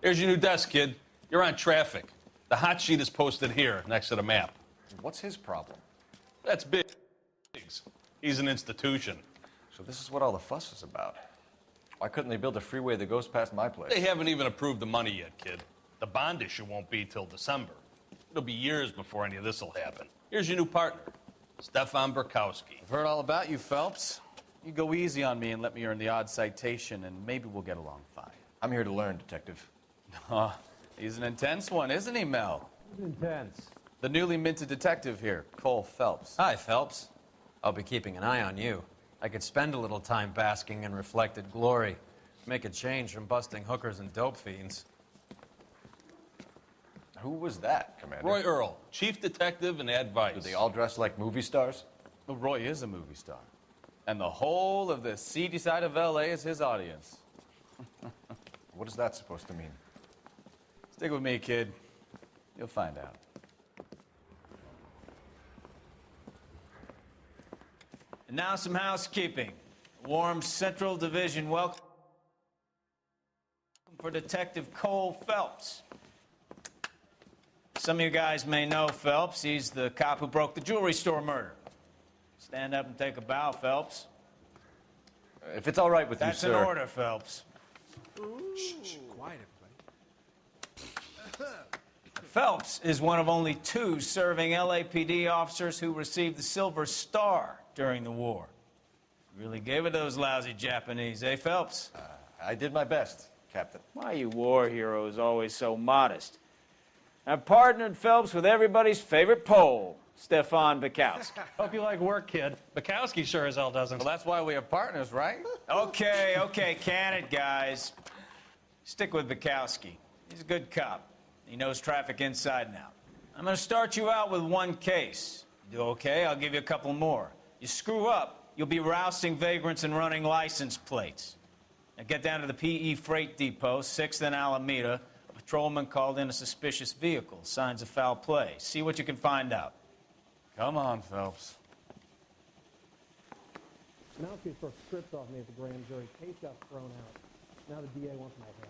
Here's your new desk, kid. You're on traffic. The hot sheet is posted here, next to the map. What's his problem? That's Biggs. He's an institution. So this is what all the fuss is about. Why couldn't they build a freeway that goes past my place? They haven't even approved the money yet, kid. The bond issue won't be till December. It'll be years before any of this will happen. Here's your new partner, Stefan Burkowski. I've heard all about you, Phelps. You go easy on me and let me earn the odd citation, and maybe we'll get along fine. I'm here to learn, Detective. He's an intense one, isn't he, Mel? He's intense. The newly minted detective here, Cole Phelps. Hi, Phelps. I'll be keeping an eye on you. I could spend a little time basking in reflected glory. Make a change from busting hookers and dope fiends. Who was that, Commander? Roy Earl, chief detective and advice. Do they all dress like movie stars? Well, Roy is a movie star. And the whole of the seedy side of L.A. is his audience. What is that supposed to mean? Stick with me, kid. You'll find out. And now some housekeeping. Warm Central Division welcome for Detective Cole Phelps. Some of you guys may know Phelps. He's the cop who broke the jewelry store murder. Stand up and take a bow, Phelps. If it's all right with That's you, sir. an order, Phelps. Shh, quiet, everybody. Phelps is one of only 2 serving LAPD officers who received the Silver Star during the war. Really gave it those lousy Japanese, eh, Phelps? I did my best, Captain. Why are you war heroes always so modest? I've partnered Phelps with everybody's favorite Pole, Stefan Burkowski. Hope you like work, kid. Bukowski sure as hell doesn't. Well, that's why we have partners, right? Okay, can it, guys. Stick with Burkowski. He's a good cop. He knows traffic inside and out. I'm going to start you out with 1 case. You do okay, I'll give you a couple more. You screw up, you'll be rousting vagrants and running license plates. Now get down to the PE Freight Depot, 6th and Alameda. A patrolman called in a suspicious vehicle. Signs of foul play. See what you can find out. Come on, Phelps. Mountfield first stripped off me at the grand jury. Case got thrown out. Now the DA wants my head.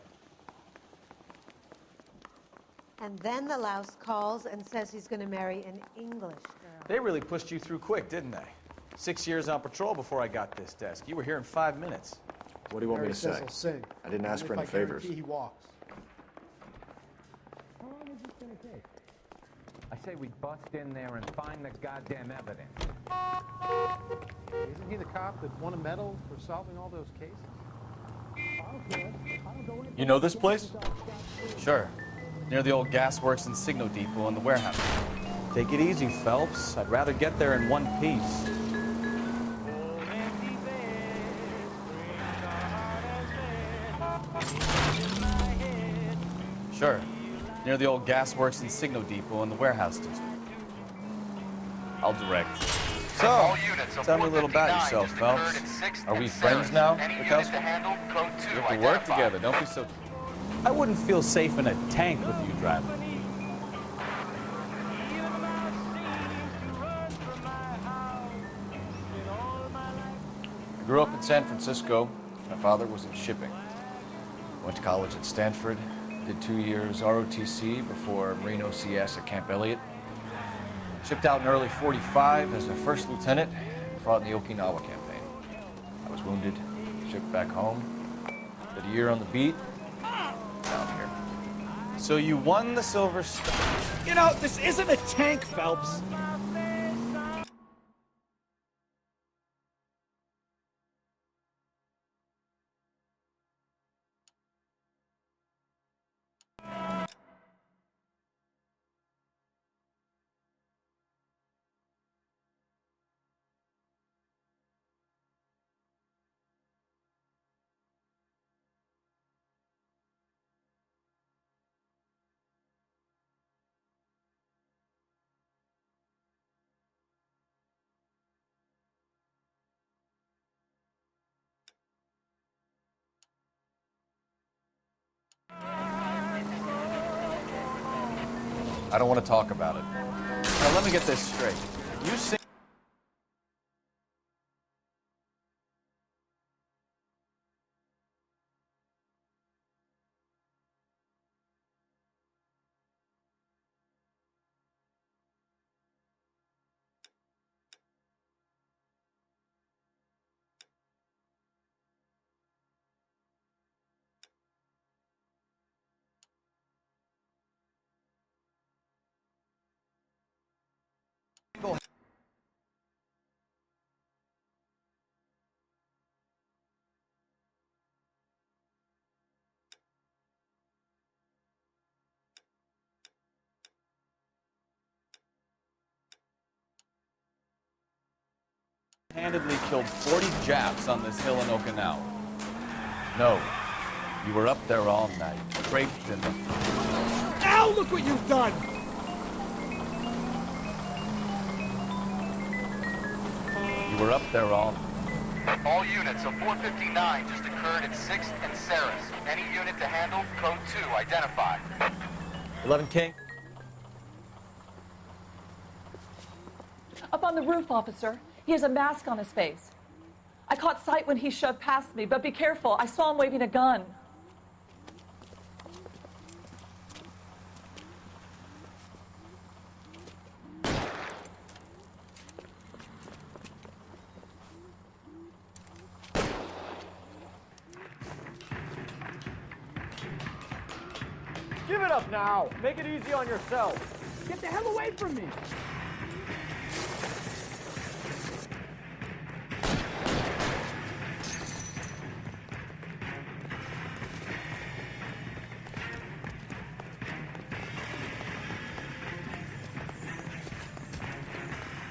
And then the louse calls and says he's going to marry an English girl. They really pushed you through quick, didn't they? 6 years on patrol before I got this desk. You were here in 5 minutes. What do you want me to Says say? he'll sing. I didn't ask for If any I favors. guarantee he walks. How long is this going to take? I say we bust in there and find the goddamn evidence. Isn't he the cop that won a medal for solving all those cases? You know this place? Sure. Near the old gasworks and signal depot and the warehouse. Take it easy, Phelps. I'd rather get there in one piece. Sure. Near the old gasworks and signal depot and the warehouse district. I'll direct. So, tell me a little about yourself, Phelps. Are we friends now, Bukowski? We have to work together. Don't be so... I wouldn't feel safe in a tank with you driving. I grew up in San Francisco. My father was in shipping. Went to college at Stanford. Did 2 years ROTC before Marine OCS at Camp Elliott. Shipped out in early '45 as a first lieutenant. Fought in the Okinawa campaign. I was wounded. Shipped back home. Did a year on the beat. Down here. So you won the Silver Star. You know, this isn't a tank, Phelps. I don't want to talk about it. Now, let me get this straight. You say Handedly killed 40 Japs on this hill in Okinawa. No. You were up there all night, draped in the... Ow, look what you've done! You were up there all... All units, a 459 just occurred at 6th and Saris. Any unit to handle, code 2, identify. 11 King. Up on the roof, officer. He has a mask on his face. I caught sight when he shoved past me, but be careful. I saw him waving a gun. Give it up now. Make it easy on yourself. Get the hell away from me!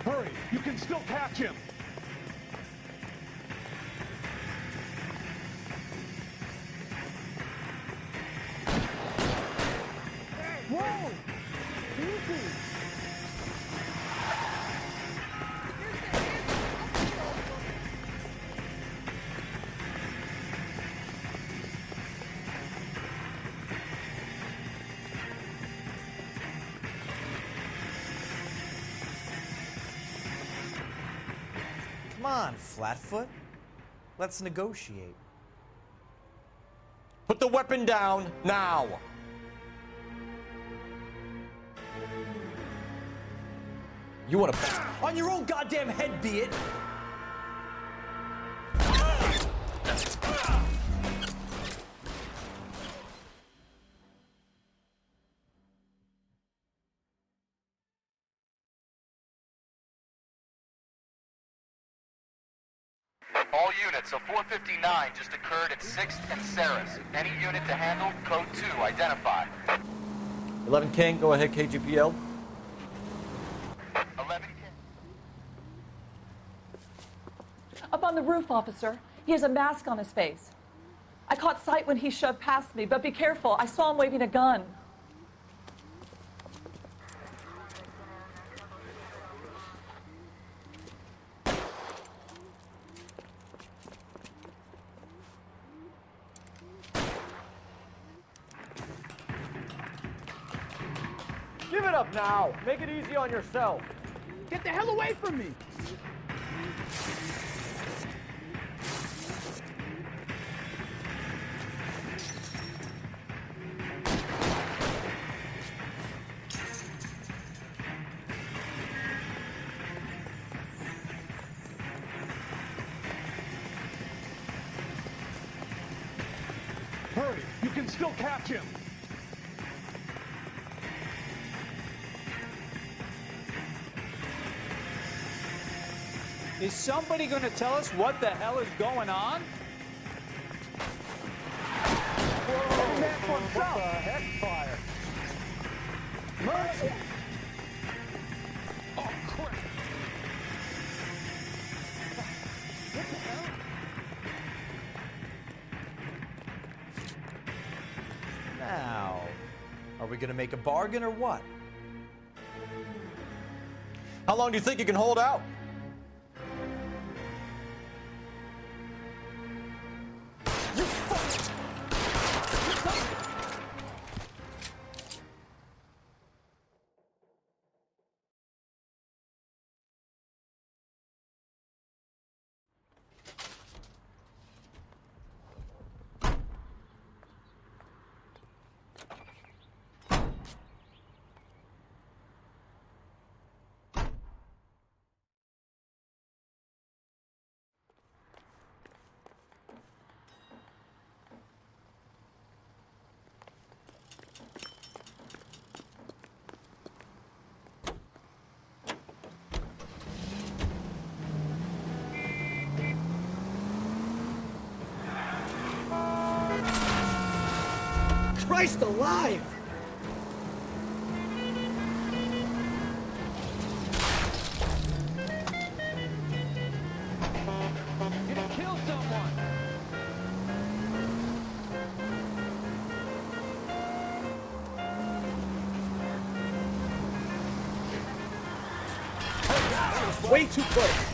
Hurry! You can still catch him! Whoa! Easy! Come on, Flatfoot. Let's negotiate. Put the weapon down now. You want to... On your own goddamn head, be it! All units, a 459 just occurred at 6th and Saris. Any unit to handle, code 2, identify. 11 King, go ahead, KGPL. 11 Up on the roof, officer. He has a mask on his face. I caught sight when he shoved past me, but be careful. I saw him waving a gun. Give it up now. Make it easy on yourself. Get the hell away from me! Hurry! You can still catch him! Is somebody going to tell us what the hell is going on? Every man for himself! What the heck, fire? Mercy! Oh, crap! What the hell? Now, are we gonna make a bargain or what? How long do you think you can hold out? Christ alive! You done killed someone! That was way too close.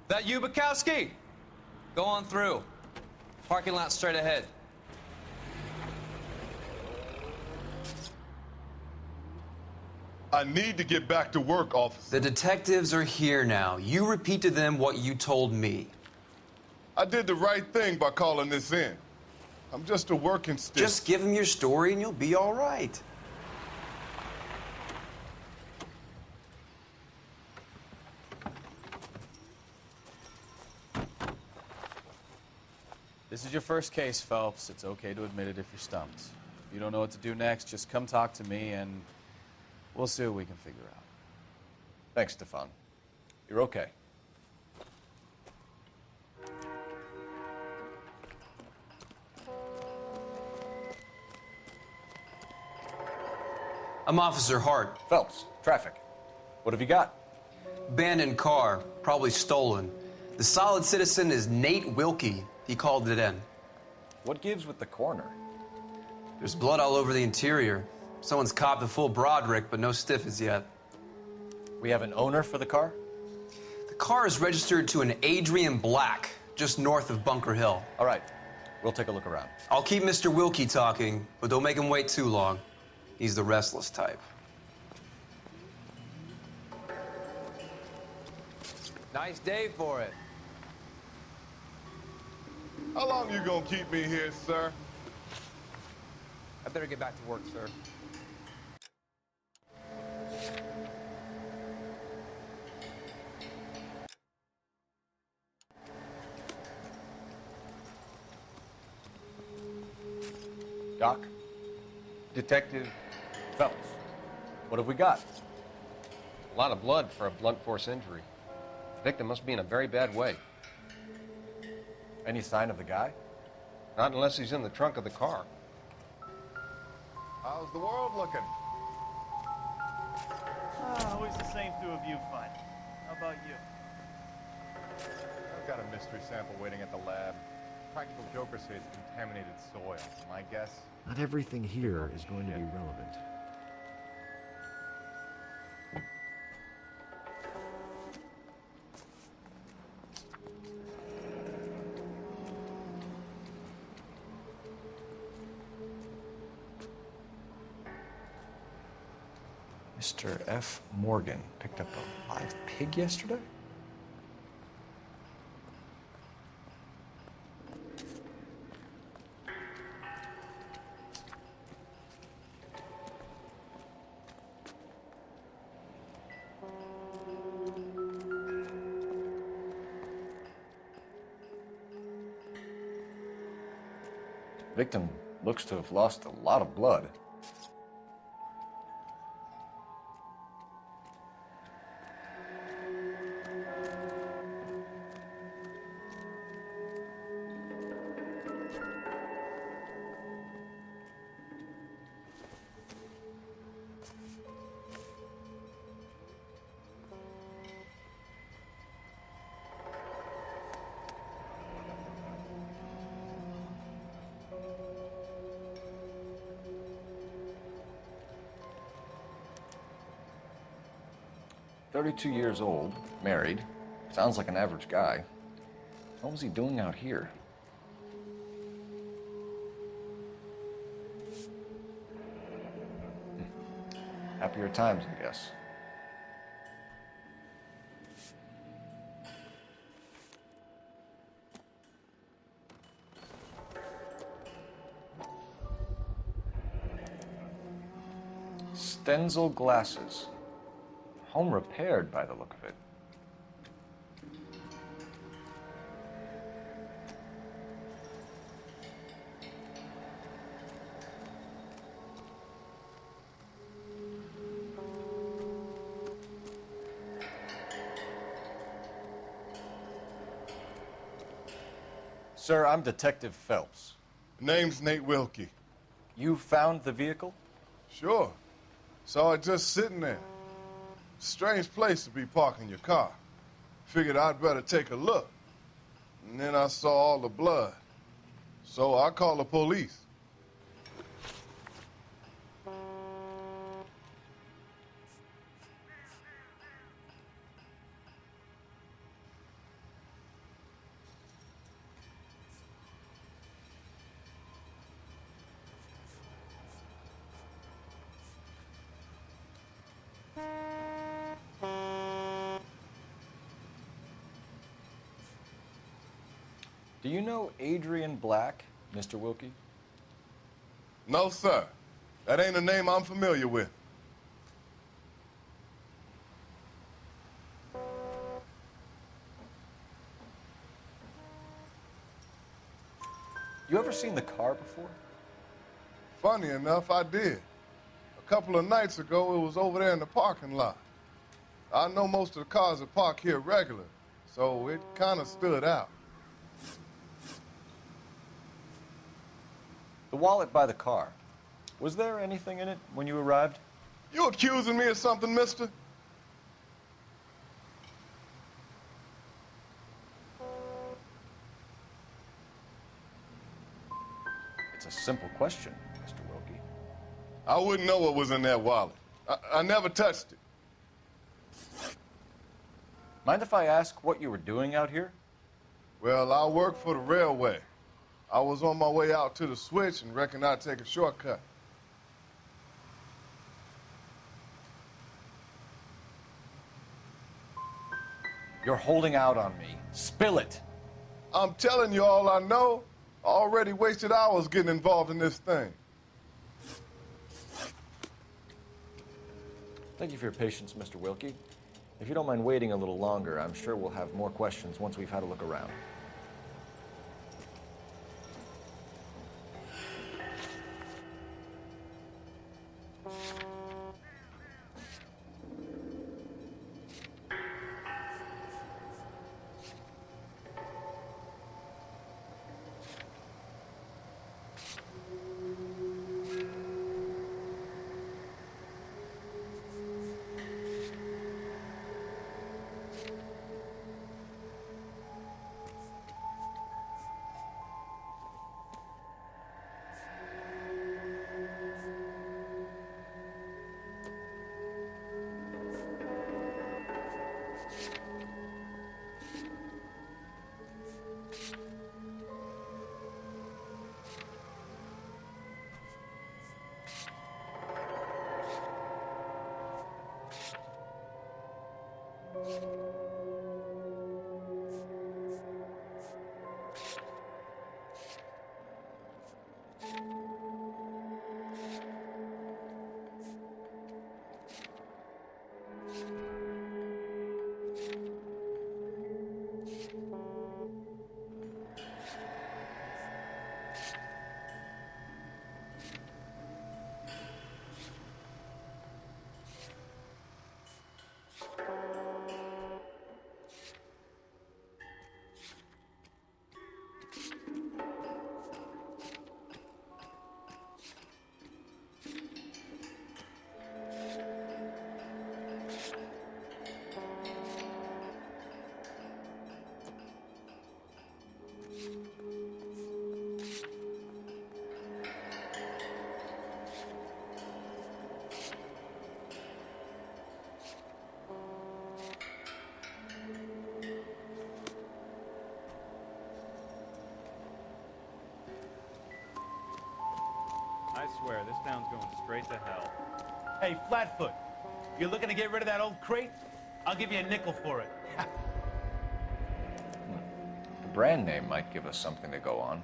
That you, Bukowski? Go on through. Parking lot straight ahead. I need to get back to work, officer. The detectives are here now. You repeat to them what you told me. I did the right thing by calling this in. I'm just a working stick. Just give them your story and you'll be all right. This is your first case, Phelps. It's okay to admit it if you're stumped. If you don't know what to do next, just come talk to me and we'll see what we can figure out. Thanks, Stefan. You're okay. I'm Officer Hart. Phelps, traffic. What have you got? Abandoned car, probably stolen. The solid citizen is Nate Wilkie. He called it in. What gives with the coroner? There's blood all over the interior. Someone's copped a full Broderick, but no stiff as yet. We have an owner for the car? The car is registered to an Adrian Black, just north of Bunker Hill. All right, we'll take a look around. I'll keep Mr. Wilkie talking, but don't make him wait too long. He's the restless type. Nice day for it. How long you gonna keep me here, sir? I better get back to work, sir. Doc? Detective, Phelps, what have we got? a lot of blood for a blunt force injury. The victim must be in a very bad way. Any sign of the guy? Not unless he's in the trunk of the car. How's the world looking? Always the same through a viewfinder. How about you? I've got a mystery sample waiting at the lab. Practical Joker says it's contaminated soil. My guess? Not everything here is going to be relevant. Mr. F. Morgan picked up a live pig yesterday? Victim looks to have lost a lot of blood. "32 years old, married. Sounds like an average guy. What was he doing out here?" Happier times, I guess. Stenzel glasses. Home repaired by the look of it. Sir, I'm Detective Phelps. Name's Nate Wilkie. You found the vehicle? Sure. Saw it just sitting there. Strange place to be parking your car. Figured I'd better take a look. And then I saw all the blood. So I called the police. Do you know Adrian Black, Mr. Wilkie? No, sir. That ain't a name I'm familiar with. You ever seen the car before? Funny enough, I did. A couple of nights ago, it was over there in the parking lot. I know most of the cars that park here regular, so it kind of stood out. The wallet by the car. Was there anything in it when you arrived? You accusing me of something, mister? It's a simple question, Mr. Wilkie. I wouldn't know what was in that wallet. I never touched it. Mind if I ask what you were doing out here? Well, I work for the railway. I was on my way out to the switch and reckoned I'd take a shortcut. You're holding out on me. Spill it. I'm telling you all I know. I already wasted hours getting involved in this thing. Thank you for your patience, Mr. Wilkie. If you don't mind waiting a little longer, I'm sure we'll have more questions once we've had a look around. I swear, this town's going straight to hell. Hey, Flatfoot, you looking to get rid of that old crate? I'll give you a nickel for it. The brand name might give us something to go on.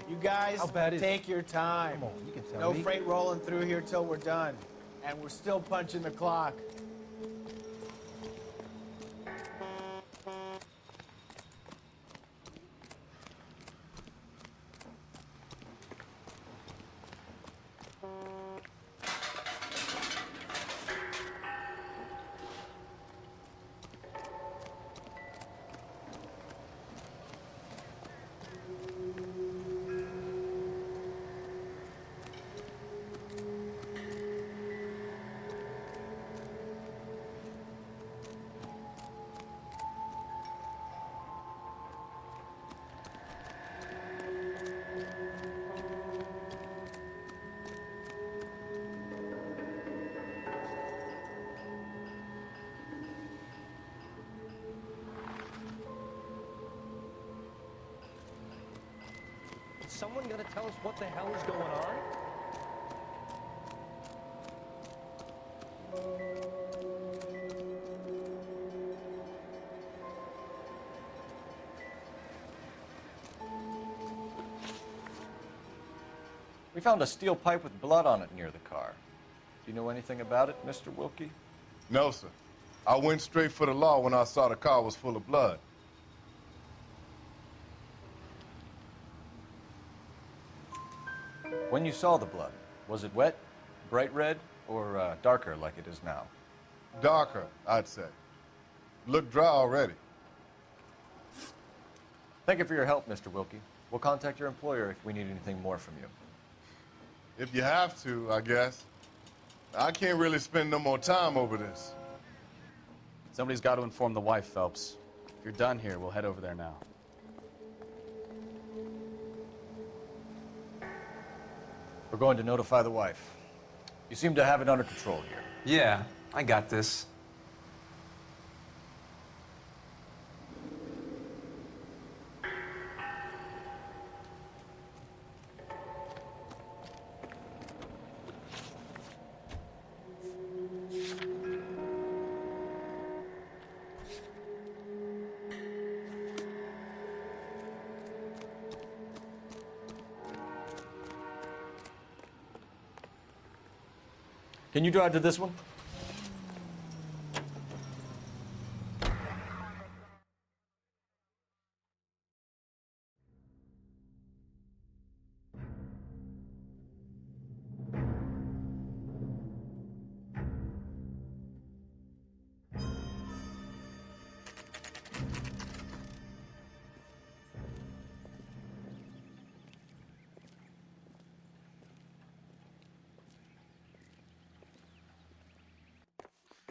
You guys How bad is take your time. Come on, you can tell No me. freight rolling through here till we're done. And we're still punching the clock. someone gonna tell us what the hell is going on? We found a steel pipe with blood on it near the car. Do you know anything about it, Mr. Wilkie? No, sir. I went straight for the law when I saw the car was full of blood. When you saw the blood, was it wet, bright red, or darker like it is now? Darker, I'd say. Looked dry already. Thank you for your help, Mr. Wilkie. We'll contact your employer if we need anything more from you. If you have to, I guess. I can't really spend no more time over this. Somebody's got to inform the wife, Phelps. If you're done here, we'll head over there now. We're going to notify the wife. You seem to have it under control here. Yeah, I got this. Can you drive to this one?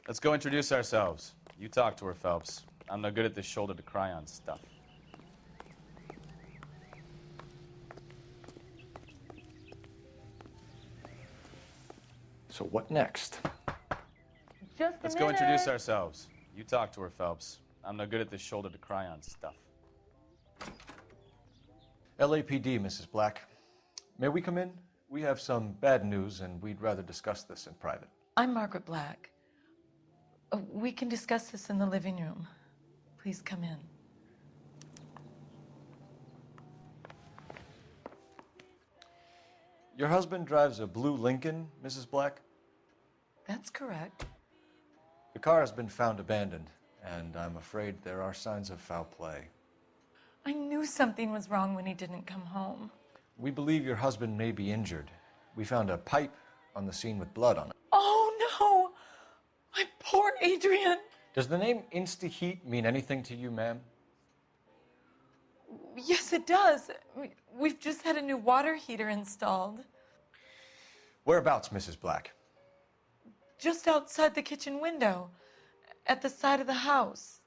Let's go introduce ourselves. You talk to her, Phelps. I'm no good at this shoulder to cry on stuff. So what next? Let's go introduce ourselves. You talk to her, Phelps. I'm no good at this shoulder to cry on stuff. LAPD, Mrs. Black. May we come in? We have some bad news, and we'd rather discuss this in private. I'm Margaret Black. We can discuss this in the living room. Please come in. Your husband drives a blue Lincoln, Mrs. Black? That's correct. The car has been found abandoned, and I'm afraid there are signs of foul play. I knew something was wrong when he didn't come home. We believe your husband may be injured. We found a pipe on the scene with blood on it. Oh, no! My poor Adrian! Does the name Insta-Heat mean anything to you, ma'am? Yes, it does. We've just had a new water heater installed. Whereabouts, Mrs. Black? Just outside the kitchen window, at the side of the house.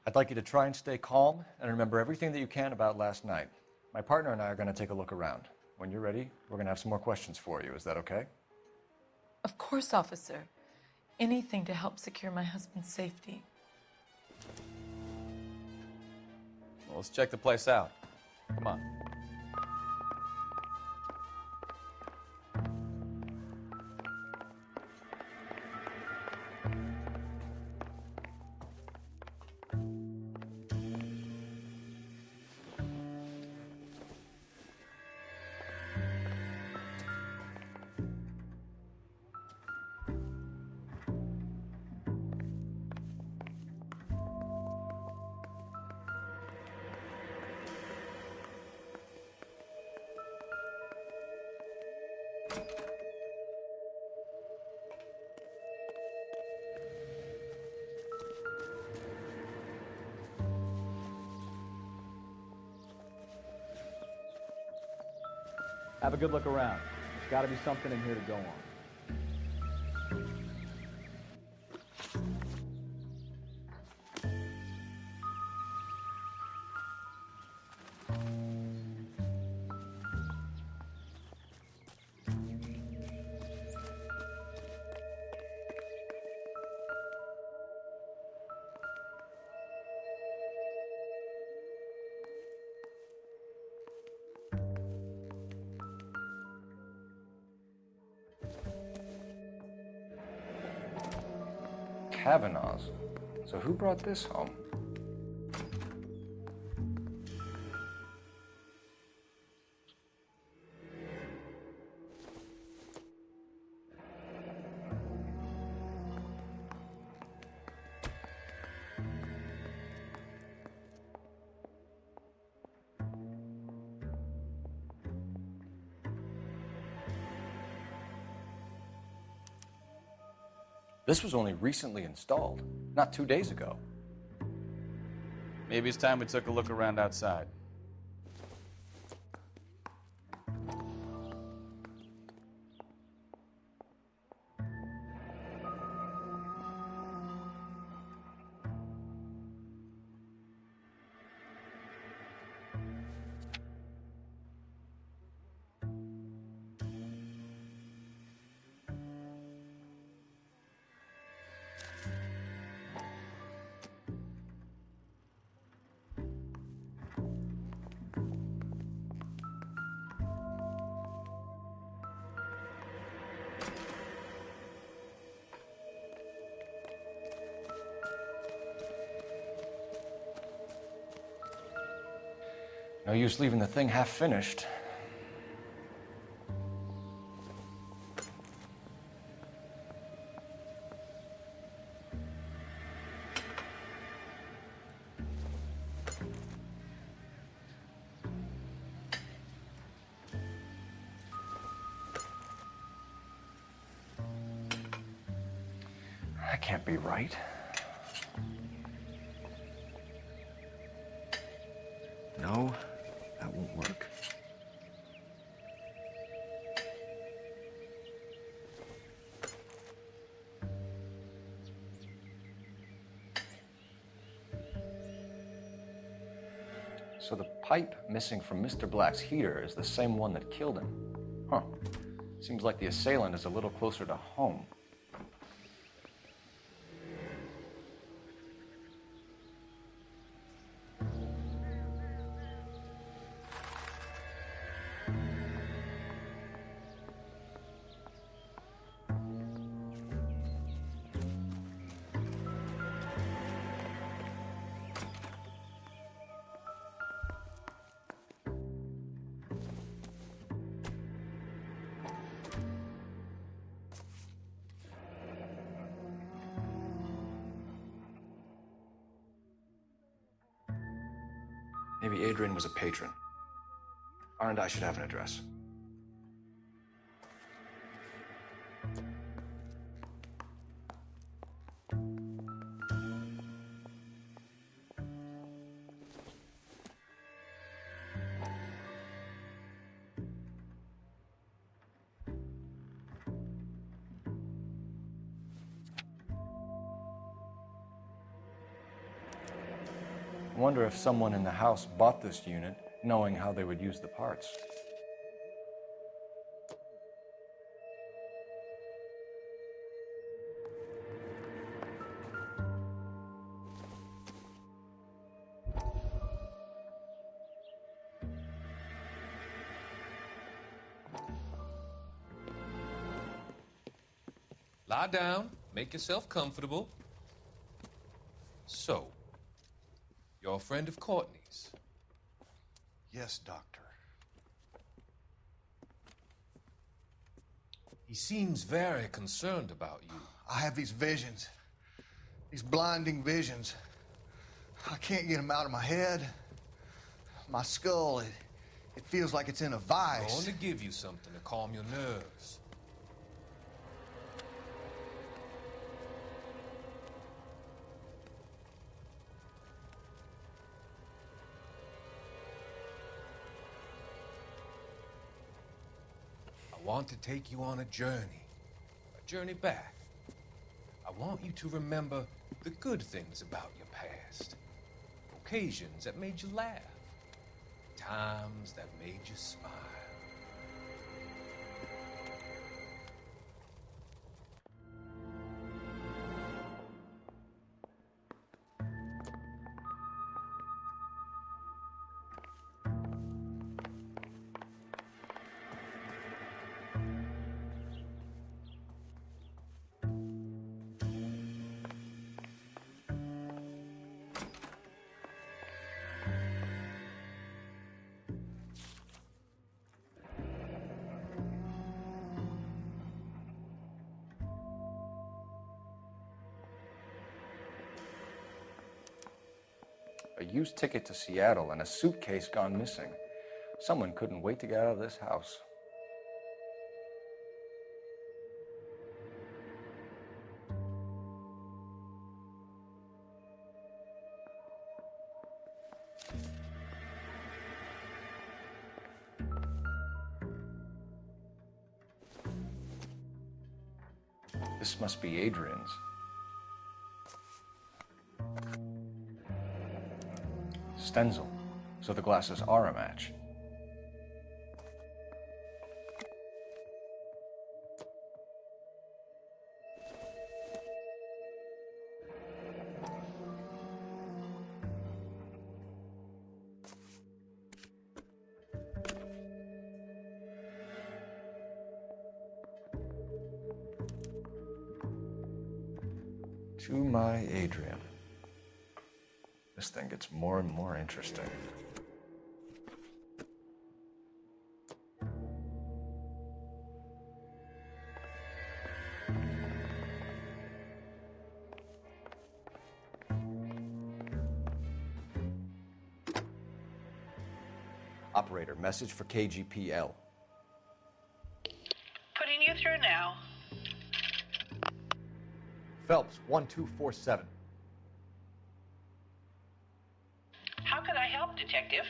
I'd like you to try and stay calm and remember everything that you can about last night. My partner and I are going to take a look around. When you're ready, we're going to have some more questions for you. Is that okay? Of course, officer. Anything to help secure my husband's safety. Well, let's check the place out. Come on. Have a good look around. There's got to be something in here to go on. Kavanaugh's. So who brought this home? This was only recently installed, not 2 days ago. Maybe it's time we took a look around outside. No use leaving the thing half finished. That can't be right. No, that won't work. So the pipe missing from Mr. Black's heater is the same one that killed him. Huh. Seems like the assailant is a little closer to home. Maybe Adrian was a patron. R and I should have an address. I wonder if someone in the house bought this unit knowing how they would use the parts. Lie down, make yourself comfortable. So, you're a friend of Courtney's? Yes, Doctor. He seems very concerned about you. I have these visions, these blinding visions. I can't get them out of my head. My skull, it feels like it's in a vice. I want to give you something to calm your nerves. I want to take you on a journey back. I want you to remember the good things about your past, occasions that made you laugh, times that made you smile. used ticket to Seattle and a suitcase gone missing. Someone couldn't wait to get out of this house. This must be Adrian's. Stenzel, so the glasses are a match. To my Adrian. This thing gets more and more interesting. Operator, message for KGPL. Putting you through now. Phelps, 1247. How could I help, Detective?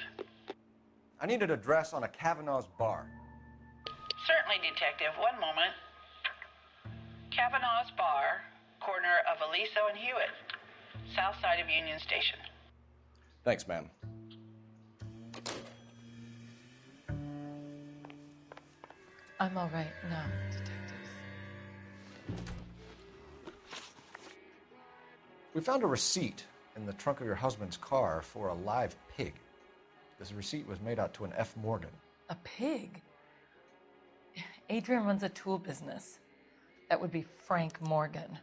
I need an address on a Kavanaugh's bar. Certainly, Detective. One moment. Kavanaugh's Bar, corner of Aliso and Hewitt, south side of Union Station. Thanks, ma'am. I'm all right now, detectives. We found a receipt in the trunk of your husband's car for a live pig. This receipt was made out to an F. Morgan. A pig? Adrian runs a tool business. That would be Frank Morgan.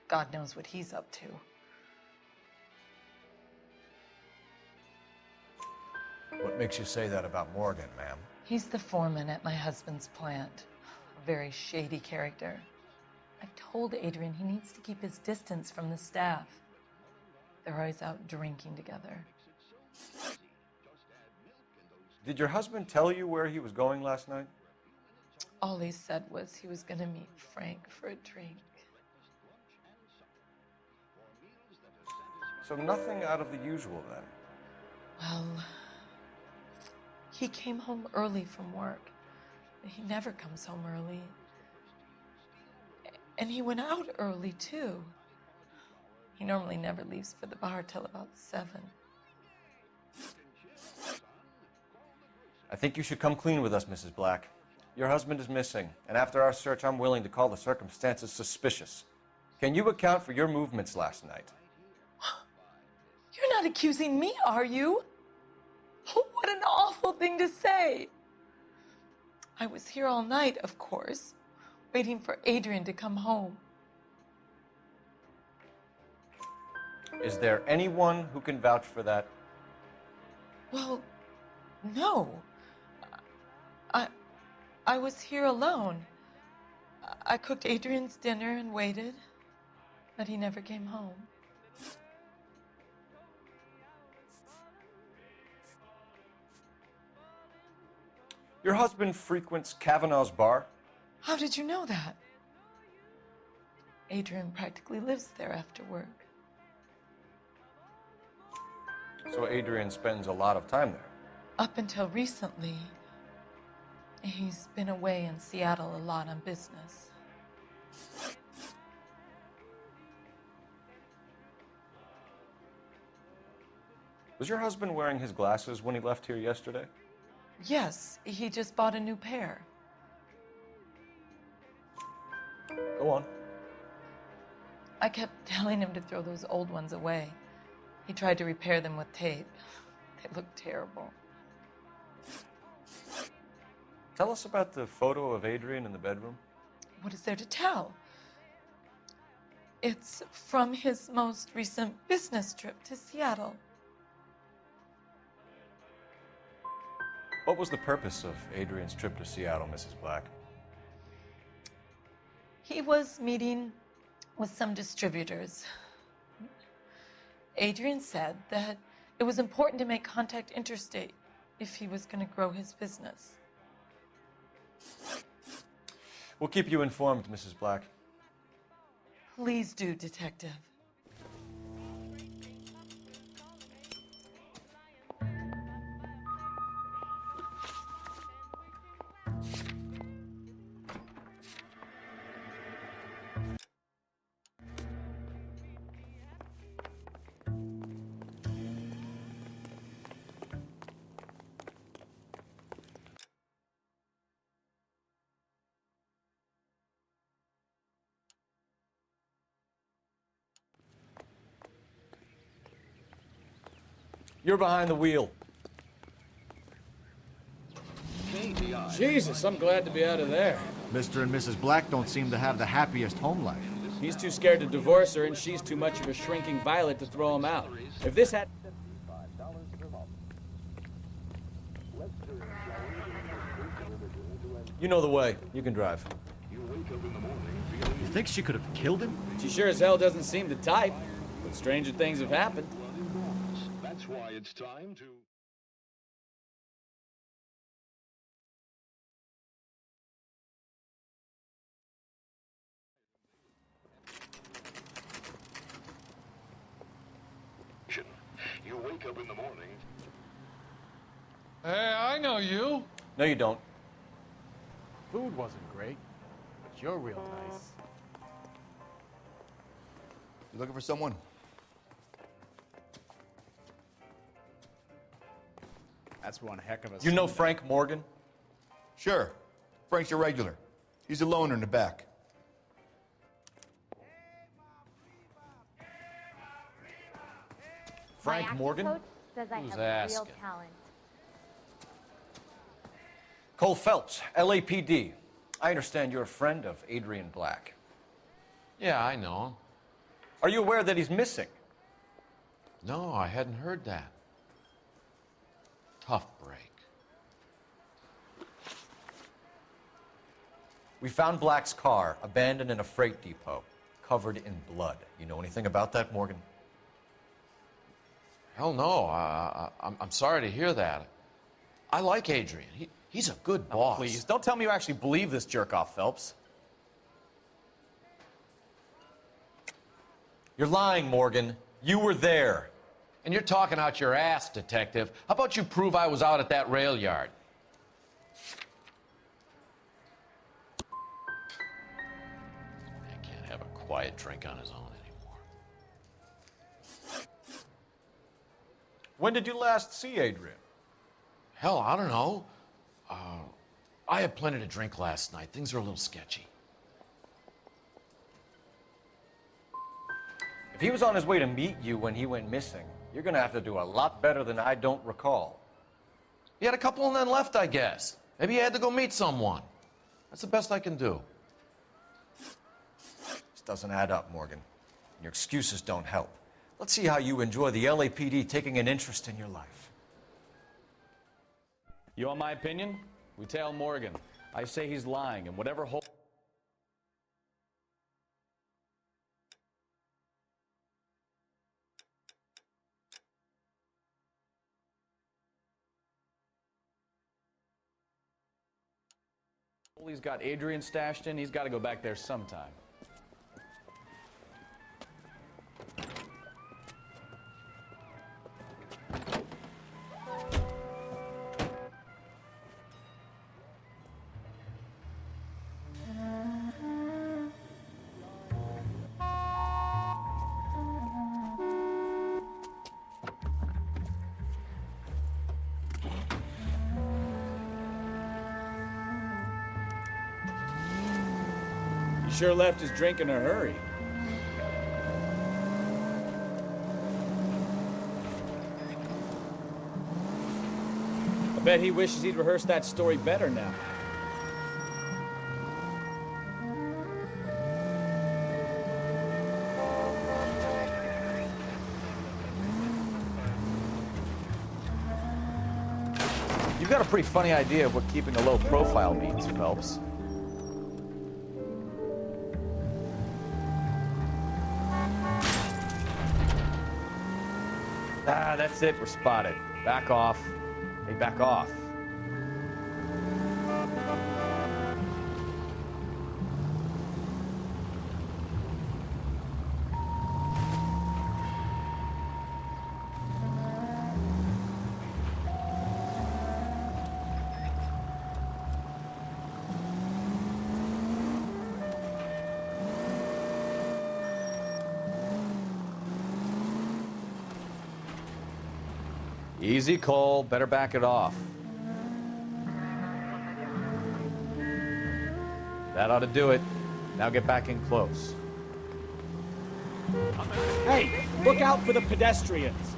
God knows what he's up to. What makes you say that about Morgan, ma'am? He's the foreman at my husband's plant. A very shady character. I've told Adrian he needs to keep his distance from the staff. They're always out drinking together. Did your husband tell you where he was going last night? All he said was he was going to meet Frank for a drink. So nothing out of the usual then? Well, he came home early from work. He never comes home early. And he went out early, too. He normally never leaves for the bar till about 7. I think you should come clean with us, Mrs. Black. Your husband is missing, and after our search, I'm willing to call the circumstances suspicious. Can you account for your movements last night? You're not accusing me, are you? What an awful thing to say. I was here all night, of course, waiting for Adrian to come home. Is there anyone who can vouch for that? Well, no. I was here alone. I cooked Adrian's dinner and waited, but he never came home. Your husband frequents Kavanaugh's bar? How did you know that? Adrian practically lives there after work. So Adrian spends a lot of time there? Up until recently, he's been away in Seattle a lot on business. Was your husband wearing his glasses when he left here yesterday? Yes, he just bought a new pair. Go on. I kept telling him to throw those old ones away. He tried to repair them with tape. They look terrible. Tell us about the photo of Adrian in the bedroom. What is there to tell? It's from his most recent business trip to Seattle. What was the purpose of Adrian's trip to Seattle, Mrs. Black? He was meeting with some distributors. Adrian said that It was important to make contact interstate if he was going to grow his business. We'll keep you informed, Mrs. Black. Please do, Detective. You're behind the wheel. Jesus, I'm glad to be out of there. Mr. and Mrs. Black don't seem to have the happiest home life. He's too scared to divorce her, and she's too much of a shrinking violet to throw him out. If this had... You know the way. You can drive. You think she could have killed him? She sure as hell doesn't seem to type, but stranger things have happened. That's why it's time to... You wake up in the morning... Hey, I know you. No, you don't. Food wasn't great, but you're real nice. You looking for someone? That's one heck of a... You know Frank Morgan? Sure. Frank's your regular. He's a loner in the back. Frank Morgan? Coach says I Who's have asking? real talent. Cole Phelps, LAPD. I understand you're a friend of Adrian Black. Yeah, I know. Are you aware that he's missing? No, I hadn't heard that. Tough break. We found Black's car abandoned in a freight depot, covered in blood. You know anything about that, Morgan? Hell no. I'm sorry to hear that. I like Adrian. He's a good boss. Please, don't tell me you actually believe this jerk-off, Phelps. You're lying, Morgan. You were there. And you're talking out your ass, Detective. How about you prove I was out at that rail yard? I can't have a quiet drink on his own anymore. When did you last see Adrian? Hell, I don't know. I had plenty to drink last night. Things are a little sketchy. If he was on his way to meet you when he went missing, you're gonna have to do a lot better than I don't recall. He had a couple and then left, I guess. Maybe he had to go meet someone. That's the best I can do. This doesn't add up, Morgan. Your excuses don't help. Let's see how you enjoy the LAPD taking an interest in your life. You want my opinion? We tail Morgan. I say he's lying, and whatever hole... he's got Adrian stashed in, he's got to go back there sometime. Sure left his drink in a hurry. I bet he wishes he'd rehearsed that story better now. You've got a pretty funny idea of what keeping a low profile means, Phelps. Ah, that's it. We're spotted. Back off. Hey, back off. Easy, Cole. Better back it off. That ought to do it. Now get back in close. Hey, look out for the pedestrians.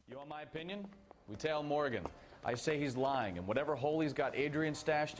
You want my opinion? We tail Morgan. I say he's lying, and whatever hole he's got Adrian stashed